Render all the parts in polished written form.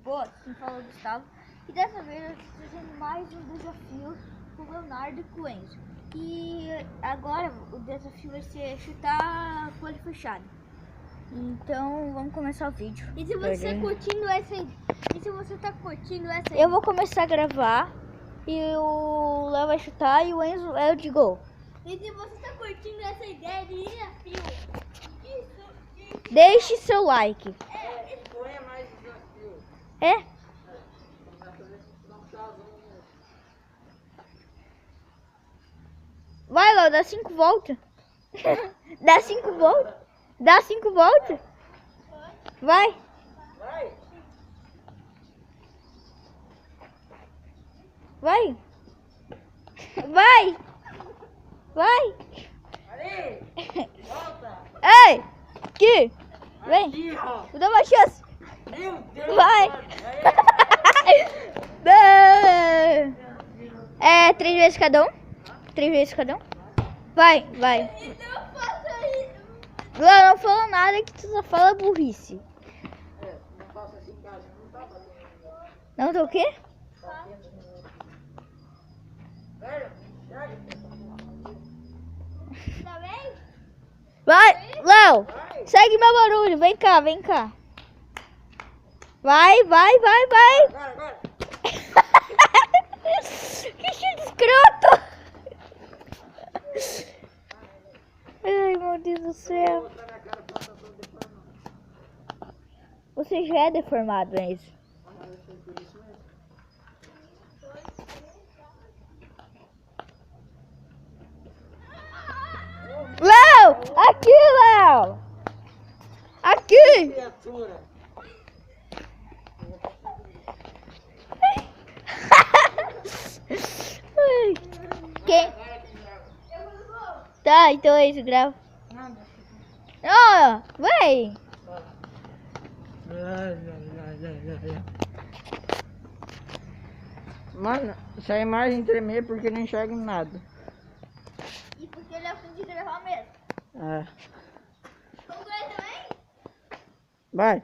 boa, quem falou Gustavo. E dessa vez eu estou fazendo mais um desafio com o Leonardo e com o Enzo. E agora o desafio vai ser chutar com o olho fechado. Então vamos começar o vídeo. E se você tá curtindo essa Eu vou começar a gravar e o Léo vai chutar e o Enzo é o de gol. E se você tá curtindo essa ideia de desafio, Deixe seu like. Põe mais desafio. É? Vai, Léo, dá 5 voltas. Dá 5 voltas. Dá 5 voltas. Vai. Vai. Vai. Vai. Vai. Ali. Volta. Ei. Aqui. Vem. Aqui, ó. Vou dar uma chance. Meu Deus. Vai. Vai. É 3 vezes cada um? 3 vezes cada um? Vai, vai. então faça isso. Léo, não falou nada que tu só fala burrice. Não faça assim, cara. Não tá batendo. Não tá o quê? Velho, sai. Tá bem? Vai, Léo. Vai. Segue meu barulho. Vem cá, vem cá. Vai, vai, vai, vai. Agora. Que cheiro de escroto. Ai, meu Deus do céu. Você já é deformado, é isso? Léo! Aqui, Léo! Aqui! Criatura. Ai. Quem? Tá, então é isso, grava. Ó, vai! Mano, se a imagem tremer porque não enxerga nada. E porque ele aprende a gravar mesmo. É. Vamos ver também? Vai.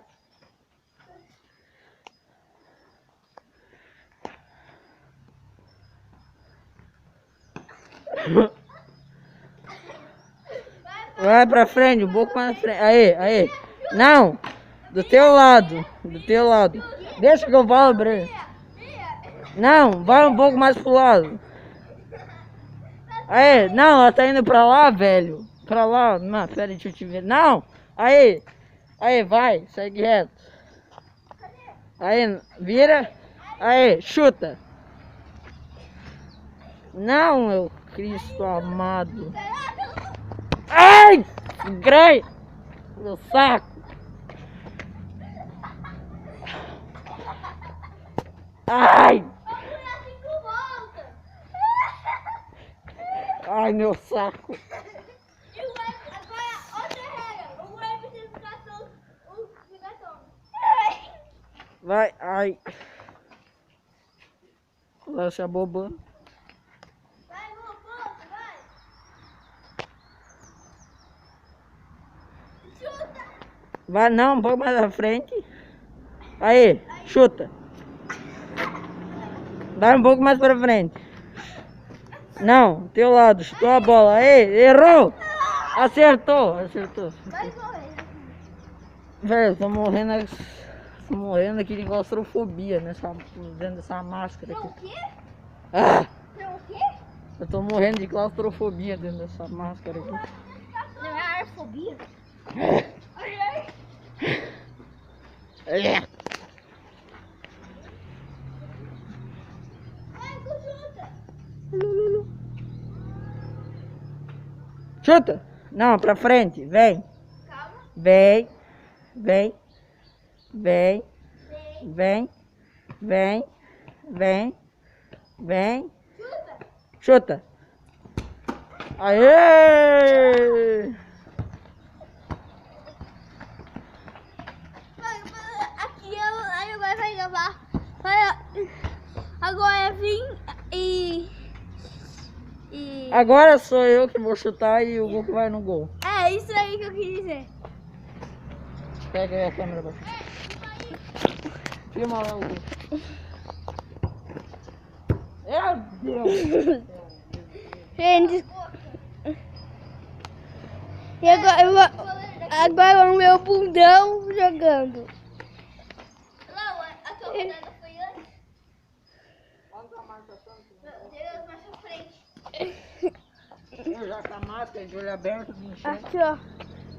Vai pra frente, um pouco mais pra frente. Aí. Não! Do teu lado. Do teu lado. Deixa que eu falo, Breno. Não, vai um pouco mais pro lado. Aí, não, ela tá indo pra lá, velho. Pra lá. Não, pera aí, deixa eu te ver. Não! Aí, vai, segue reto. Aí, vira. Aí, chuta. Não, meu Cristo amado. Ai! Grei! Meu saco! Ai! Ai, meu saco! E o web, agora outra regra. O web tem que ficar só os ligações. Vai, ai! Lá se abobando. Vai, ponto, vai. Chuta. Vai não, um pouco mais à frente. Aí, chuta. Vai um pouco mais pra frente. Não, teu lado, chutou a bola. Aí, errou! Acertou. Vai correr. Velho, tô morrendo aqui de claustrofobia dentro dessa máscara Tem aqui. o quê? Ah, Tem o quê? eu tô morrendo de claustrofobia dentro dessa máscara aqui. Não é aerofobia? É. Vai, chuta. Chuta! Não, pra frente, vem. Calma. Vem. Chuta. Aê! Aqui aí agora vai gravar. Agora vim e Agora sou eu que vou chutar e o gol que vai no gol. é isso aí que eu quis dizer. Pega aí a câmera pra Filma lá o... Meu Deus! Gente. E agora o meu bundão jogando. Não, a tua rodada foi antes. Meu Deus, mais pra frente. Eu já com a máscara de olho aberto, me enchendo. Aqui, ó.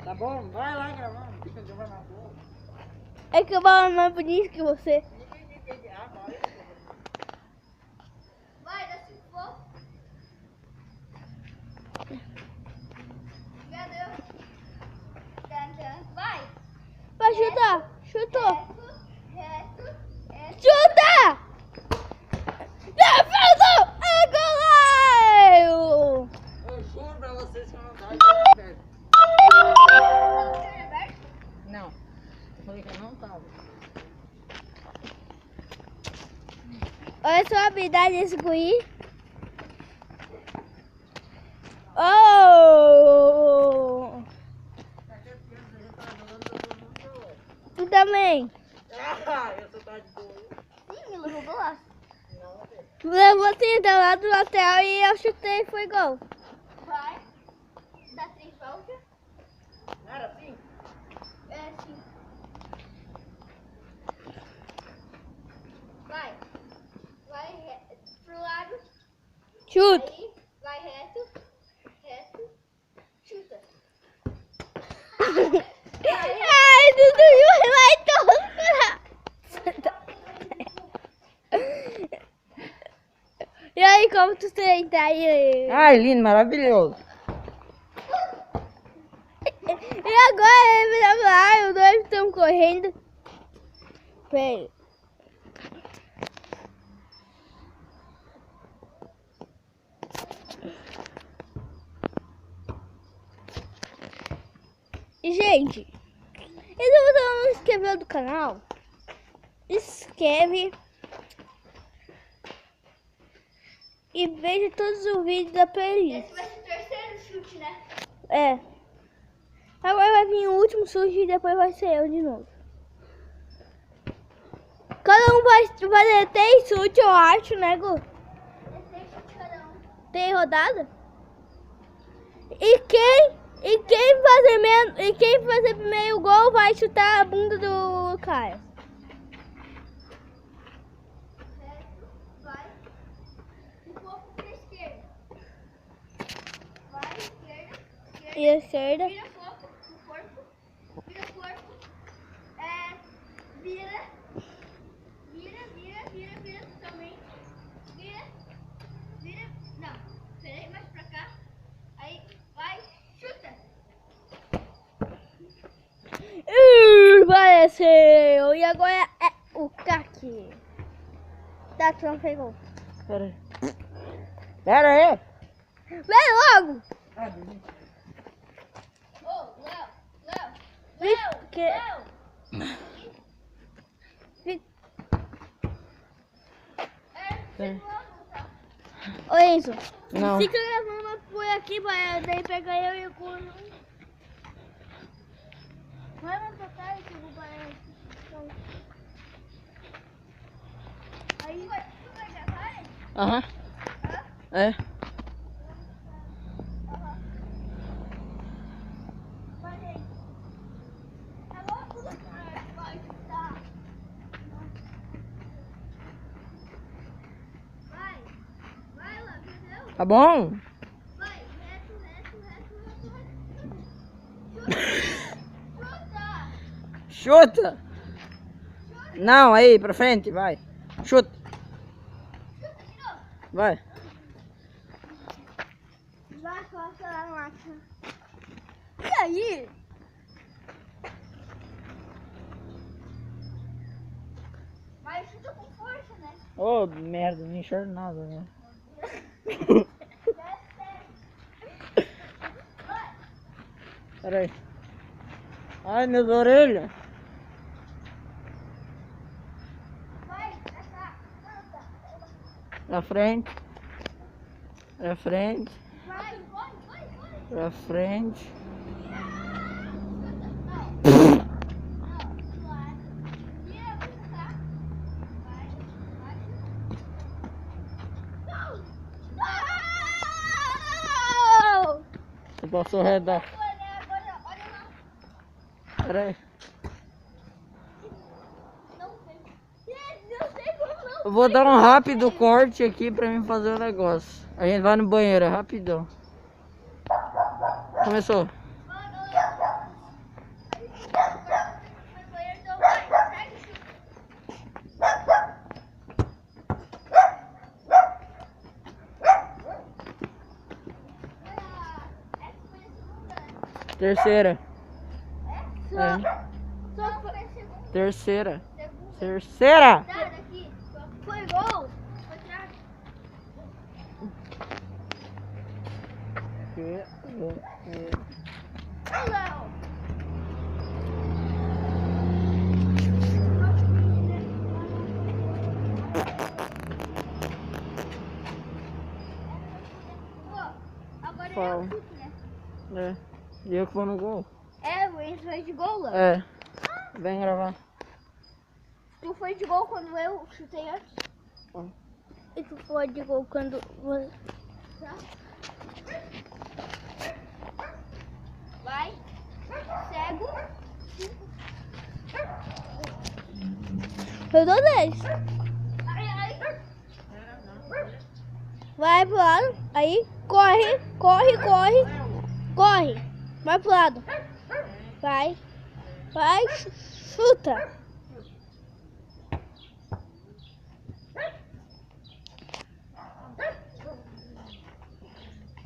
Tá bom? Vai lá gravando. Fica gravando na boca. É que eu falo mais bonito que você. Vai, dá 5 pontos. Cadê? Vai. Vai chutar. Chutou. Reto. Chuta! Defesa! É goleiro! Eu juro pra vocês que eu não tava de olho aberto. Não. Eu falei que eu não tava. Olha só a habilidade desse guri. Oh! Tu também. Ah, eu tô tá de boa. Sim, ele roubou lá. Levou assim do lado do lateral e eu chutei e foi gol. Vai. Dá 3 voltas. Não era assim? É, sim. Vai. Vai pro lado. Chuta. Aí. Vai reto. Reto. Chuta. Ai, Dudu, vai tosco. E aí, como tu senta aí? Ai, lindo, maravilhoso. E agora ele vai lá, os dois estão correndo. Peraí. E, gente, e se você não se inscreveu no canal, inscreve e veja todos os vídeos da playlist. Esse vai ser o terceiro chute, né? É. Agora vai vir o último sujo e depois vai ser eu de novo. Cada um vai fazer 3 chutes, eu acho, né, Gu? Esse é o chute cada um. Tem rodada? E quem fazer primeiro gol vai chutar a bunda do cara. Reto. Vai. Um pouco pra esquerda. Vai, esquerda. Esquerda. E a esquerda. Vira foco no corpo. Vira corpo. É. Vira. Vira totalmente. Vira. Não. Peraí, mais pra cá. Aí, vai, chuta. Apareceu. E agora é o Kaki. Tá, tu não pegou. Pera aí. Pera aí. Vem logo. Ô, Léo. Que... Pera. Ô Enzo, Não. fica levando por aqui, daí pega eu e o Cuno. Vai lá pra cá e tu vai. Aí. Tu vai gravar? Aham. É. Vai aí. Agora tudo vai chutar. Vai lá, entendeu? Tá bom? Vai, reto. Chuta! Chuta. Não, aí, pra frente, vai. Chuta. Chuta de novo. Vai. Vai, coloca lá no máquina. E aí? Mas chuta com força, né? Ô, merda, não enxergo nada, né? Pera aí. Ai, minhas orelhas. Vai, pra cá. Canta. Pra frente. Pra frente. Vai. Pra frente. Não. Não, vai. Vira pra cá. Passou reto da... Agora, olha lá. Pera aí. Não sei. Não sei como não. Eu vou dar um rápido corte aqui pra mim fazer o negócio. A gente vai no banheiro, é rapidão. Começou. Terceira. É. Só foi a segunda. Terceira. Terceira! Tá, daqui. Foi gol. Foi tirar. Ah, não. Pô, agora é o chute, né? É. E eu que vou no gol. É, o Enzo foi de gol, Léo. É. Vem gravar. Tu foi de gol quando eu chutei antes? E tu foi de gol quando você... Vai. Cego. Eu dou 10. Vai pro lado. Aí, corre, corre, corre. Corre. Vai pro lado. Vai. Vai, chuta.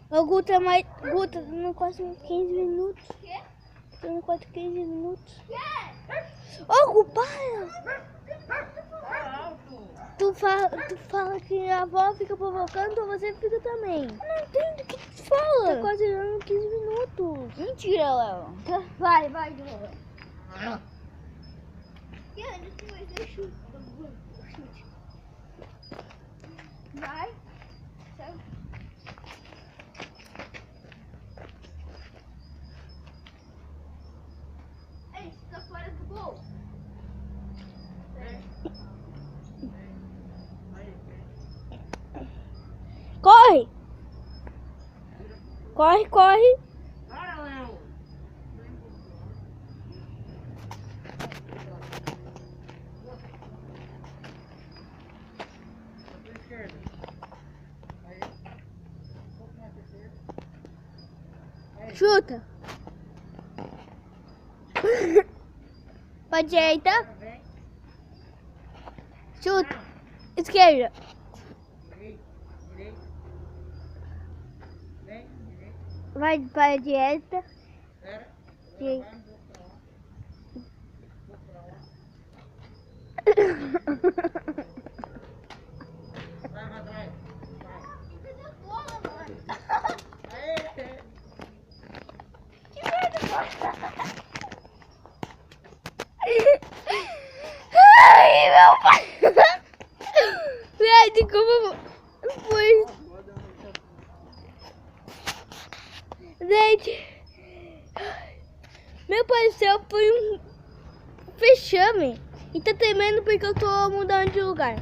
Ô, Guta, mas... Guta, não quase 15 minutos. Tô no quase 15 minutos. Ô, Gu, para! Tu fala que a avó fica provocando, ou você fica também. Não entendo o que tu fala. Tá quase dando 15 minutos. Mentira, Léo. Vai, vai de novo. E aí, tu vai dar chute. Vai. Ei, você tá fora do gol. Corre! Corre, corre! Chuta! Pra direita! Chuta! Esquerda! Vai para a direita. Direita. Ai, meu pai! Gente, como foi? Gente, meu pai do céu, foi um fechame e tá tremendo porque eu tô mudando de lugar.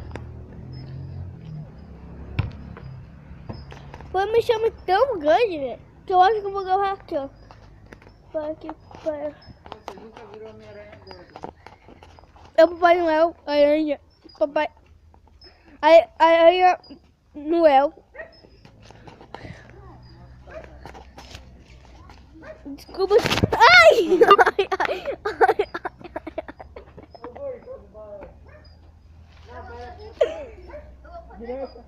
Foi um fechame tão grande, velho, que eu acho que eu vou gravar aqui, ó. Para aqui, para... Você nunca virou Homem-Aranha gordo. É o Papai Noel, a aranha, papai... A aranha Noel. Desculpa. Ai! Ai, ai, ai, Direita.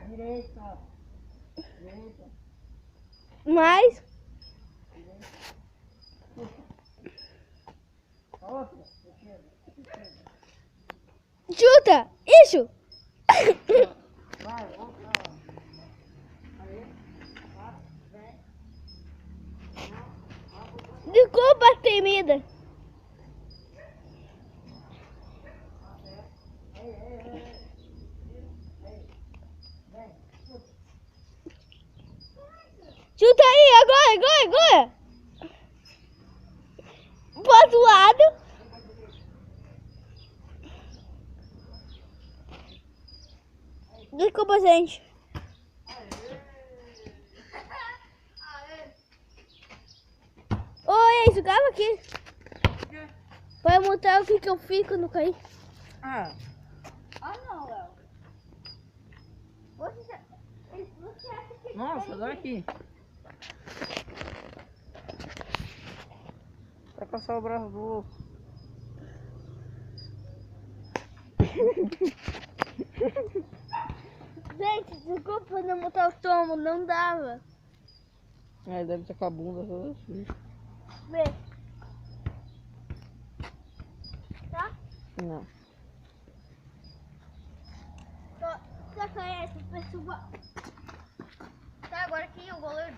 Direita. Direita. Mais. Outra. Chuta! Isso! Vai, outra. Aí. Vem. Desculpa, temida. Chuta aí, agora! Pro outro lado. Desculpa, gente. aqui. Vai mostrar o que eu fico no cair. Ah, Não, Léo. Você acha que... nossa, dá aqui. Vai passar o braço do outro. Gente, desculpa por não montar o tomo, não dava. É, deve ter com a bunda toda suja. Vê. Tá? Não. Só conhece o pessoal. Tá, agora quem é o goleiro?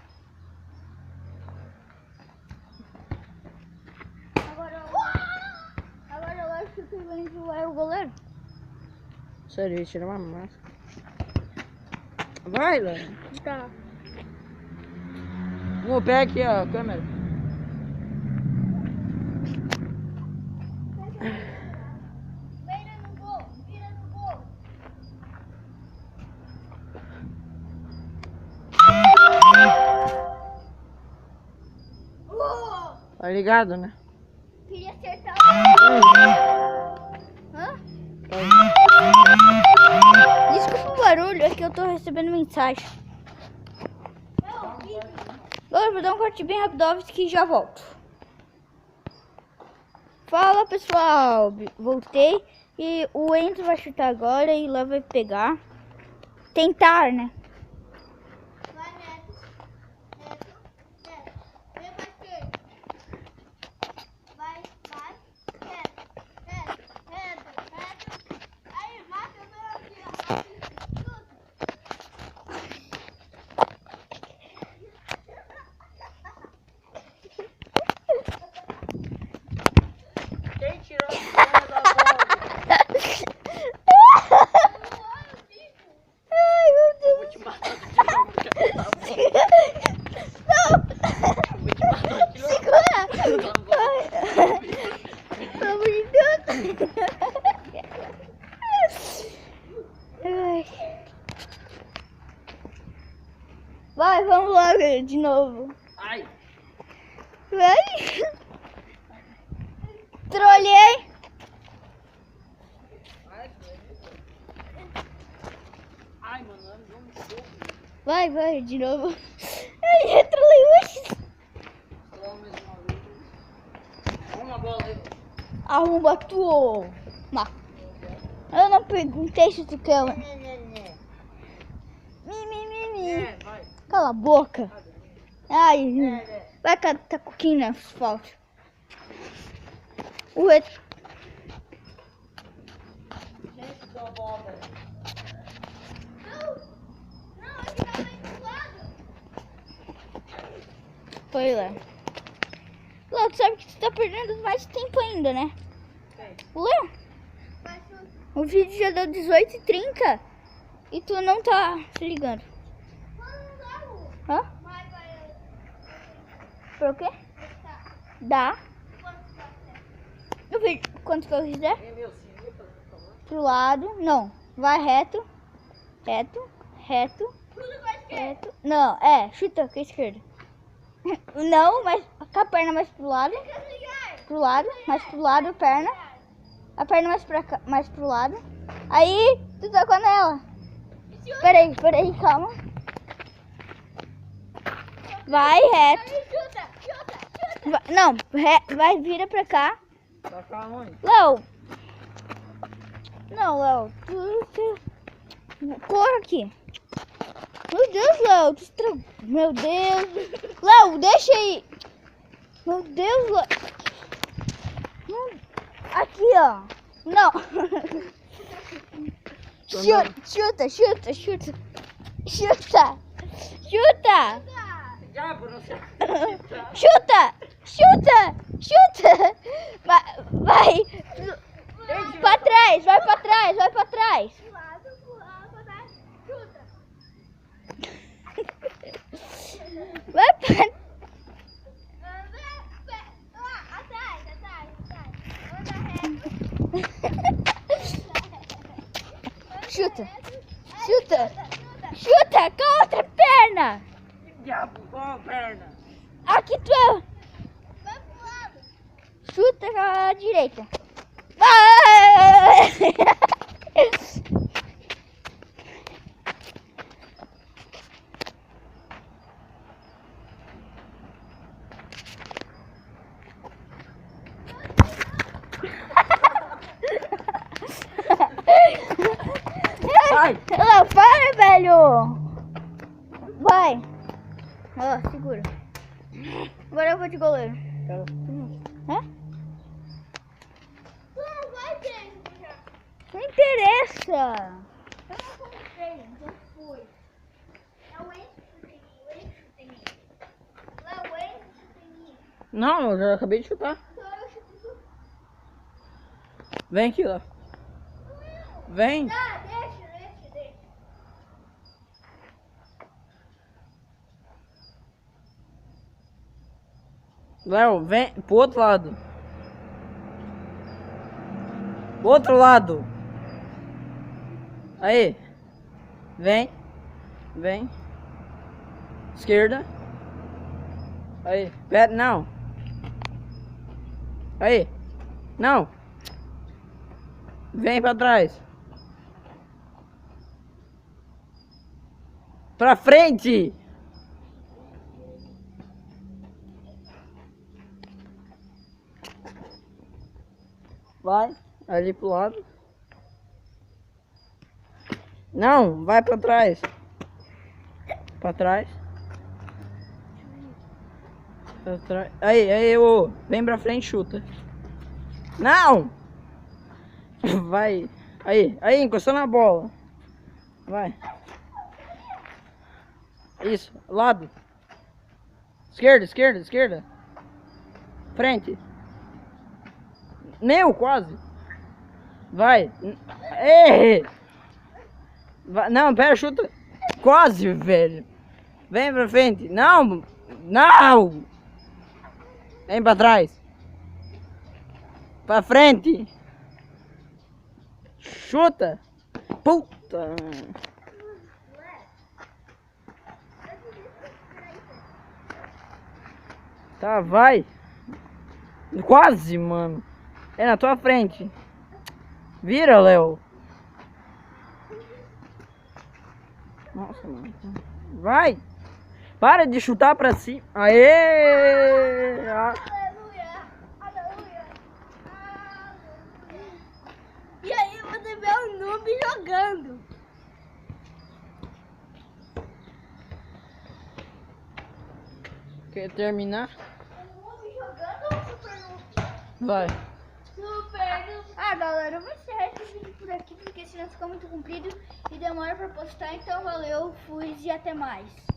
Agora eu acho que quem vai enjoar é o goleiro. Sério, tira uma massa. Vai, Léo. Tá. Vou pegar aqui a câmera. Vira no gol, vira no gol. Tá ligado, né? Queria acertar Hã? Desculpa o barulho, é que eu tô recebendo mensagem. Agora vou dar um corte bem rápido que já volto. Fala pessoal, voltei e o Enzo vai chutar agora e lá vai pegar. Tentar, né? Vai, Neto. Neto. Vem pra esquerda. Vai. Reto. Aí, mata o meu aqui, ó. Tudo. Quem tirou a bola da bola? Ai, meu Deus. Vou te matar de novo. Vou te matar de novo. Segura! Pelo amor de Deus! Ai. Vai, vamos logo de novo. Ai. Vai! Trolhei! Ai, mano, eu dou um soco. Vai, de novo. Ai, eu trolhei hoje. Uma bola aí. Arruma tu. Eu não perguntei se tu quer. É, vai. Cala a boca. Ai, vai catar coquinho no asfalto. O reto. Gente, deu a bola, velho. Não, aqui tá bem do lado. Foi lá. Léo, tu sabe que tu tá perdendo mais tempo ainda, né? Léo, Vai, chuta. o vídeo já deu 18h30 e tu não tá se ligando. Não dá, Lu. Hã? Vai. Por quê? Tá. Dá. Quanto tá certo? O vídeo, quanto que eu quiser. É meu, se liga, por favor. Pro lado. Não. Vai reto. Reto. Tudo vai esquerda. Reto. Não, chuta com a esquerda. Não, mas com a perna mais pro lado. Pro lado, mais pro lado, a perna. A perna mais pra cá, mais pro lado. Aí, tu tocou nela. Peraí, calma. Vai reto. Chuta. Não, vai, vira pra cá. Pra cá onde? Léo. Não, Léo. Tu corre aqui. Meu Deus, Léo. Tu estragou. Meu Deus. Léo, deixa aí. Meu Deus, Léo. Aqui, ó. Não. Chuta. Já, Bruno. Chuta. Vai. Vai pra trás. Pro lado, pra trás. Chuta. Vai pra... Atrás. Anda reto. Chuta com a outra perna. Diabo, qual a perna? Aqui tu é... Vai pro lado. chuta com a direita. Vai! Sai! Não, para, velho! Vai! Ó, segura. Agora eu vou de goleiro. Hã? Tu não vai ter já. Não interessa! Eu não comprei, já foi. É o Enzo que tem mim, o Enzo que tem mim. Não é o Enzo que tem mim. Não, eu já acabei de chutar. Então eu chuto. Vem aqui, ó. Vem. Tá, deixa. Léo, vem pro outro lado. Pro outro lado. Aí. Vem. Vem. Esquerda. Aí. Pera, não. Aí. Não. Vem pra trás. Pra frente. Vai, ali pro lado. Não, vai pra trás. Pra trás. Pra trás. Aí, ô. Vem pra frente, chuta. Não! Vai. Aí, encostou na bola. Vai. Isso, lado. Esquerda. Frente. Meu, quase. Vai. Ei! Não, pera, chuta. Quase, velho. Vem pra frente. Não! Não! Vem pra trás. Pra frente. Chuta. Puta. Tá, vai. Quase, mano. É na tua frente. Vira, Léo. Nossa, mano. Vai. Para de chutar pra cima. Aê! Ah. Aleluia. E aí você vê o noob jogando. Quer terminar? O noob jogando ou o super noob? Vai. Super noob. Ah, galera, eu vou encerrar esse vídeo por aqui, porque senão fica muito comprido e demora pra postar. Então, valeu, fui e até mais.